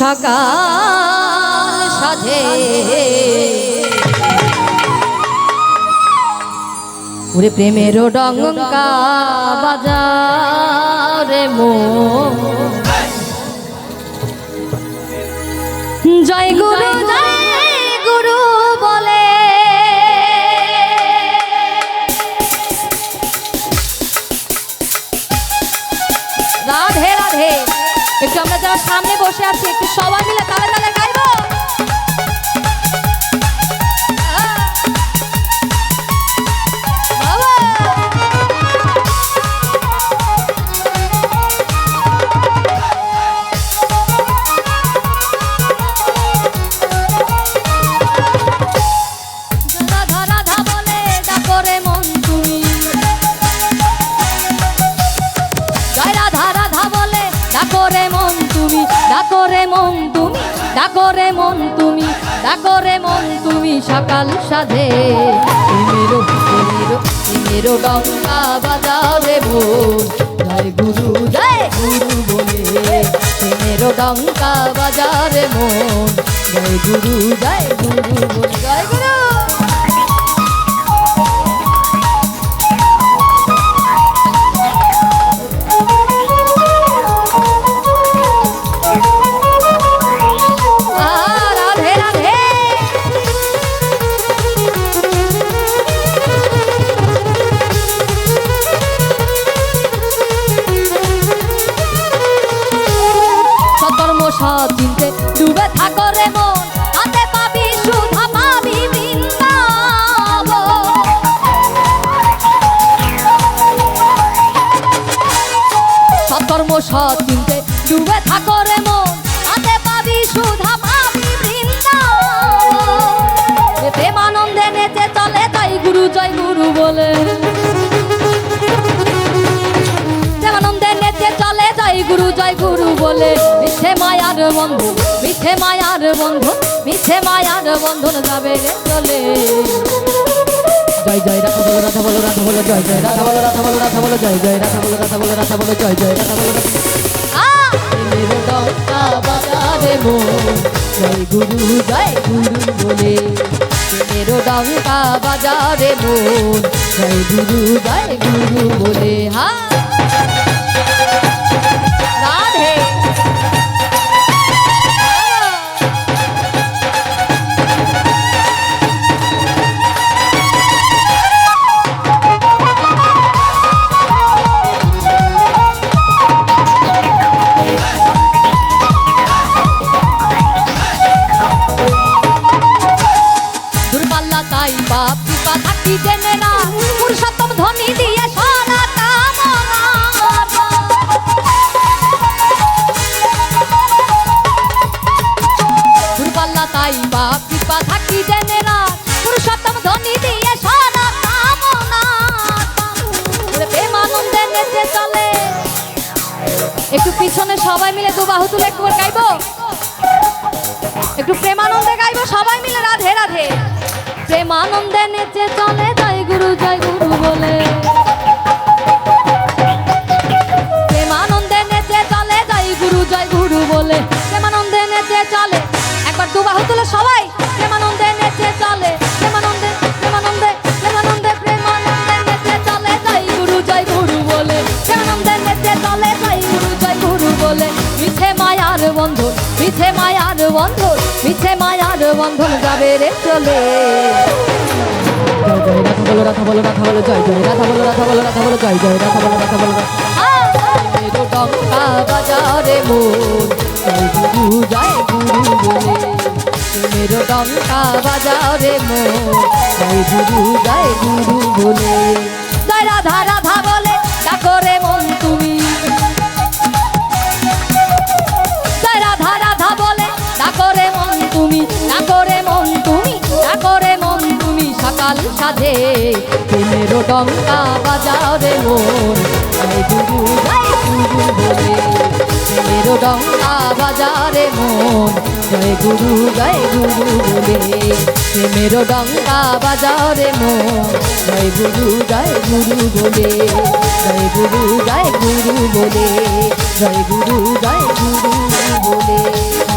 সকাল সাধে ওরে প্রেমেরও ডঙ্কা বাজারে মন জয় গুরু বলে রাধে রাধে। একটু আমরা যারা সামনে বসে আছি একটু সবাই মিলে তালে তালে গাইবো। ডাকরে মন তুমি সকাল সাধে মেরো ডঙ্কা বাজারে মন জয় গুরু বলে মেরো ডঙ্কা বাজারে মন জয় গুরু বলে জয় গুরু। চিনতে ডুবে থাকো রে মন হাতে পাবি সুধা পাবি বৃন্দাবন। সৎকর্ম সৎ চিনতে ডুবে থাকো রে মন হাতে পাবি সুধা পাবি বৃন্দাবন। প্রেমানন্দে নেচে চলে তাই গুরু জয় গুরু বলে প্রেমানন্দে নেচে চলে জয় গুরু বলে মিছে মায়ার বন্ধন যাবে রে চলে। জয় জয় রাধা বলো রাধা বলো রাধা বলো জয় জয় রাধা বলো রাধা বলো রাধা বলো জয় জয় রাধা বলো রাধা বলো রাধা বলো জয় জয় রাধা বলো মেরো ডঙ্কা বাজারে মন জয় গুরু বলে মেরো ডঙ্কা বাজারে মন জয় গুরু বলে। হ্যাঁ রাধে দূরপাল্লা তাই বাপ কৃপা থাকি জেনে না পুরুষোত্তম ধ্বনি দিয়ে সারা কামনা। দূরপাল্লা তাই বাপ কৃপা থাকি জেনে না পুরুষোত্তম ধ্বনি দিয়ে সারা কামনা। প্রেমানন্দে নেচে চলে একটু পিছনে সবাই মিলে দু বাহু তুলে একটু গাইবো একটু প্রেমানন্দে গাইবো সবাই মিলে রাধে রাধে। প্রেমানন্দে নেচে চলে জয় গুরু বলে প্রেমানন্দে নেচে চলে জয় গুরু বলে প্রেমানন্দে নেচে চলে একবার দু বাহু তুলে সবাই প্রেমানন্দে নেচে চলে প্রেমানন্দে প্রেমানন্দে প্রেমানন্দে প্রেমানন্দে নেচে চলে জয় গুরু বলে প্রেমানন্দে নেচে চলে জয় গুরু বলে মিছে মায়ার বন্ধন যাবে রে চলে। জয় জয় রাধা বলো রাধা বলো রাধা বলো জয় জয় রাধা বলো রাধা বলো রাধা বলো জয় জয় রাধা বলো রাধা বলো মেরো ডঙ্কা বাজারে মন জয় গুরু বলে মেরো ডঙ্কা বাজারে মন জয় গুরু বলে। জয় রাধা রাধা বলে ডাকরে মন তুমি জয় রাধা রাধা বলে ডাকরে মন তুমি সকাল সাধে মেরো ডঙ্কা বাজারে মন জয় গুরু বলে মেরো ডঙ্কা বাজারে মন জয় গুরু বলে মেরো ডঙ্কা বাজারে মন জয় গুরু বলে জয় গুরু বলে জয় গুরু বলে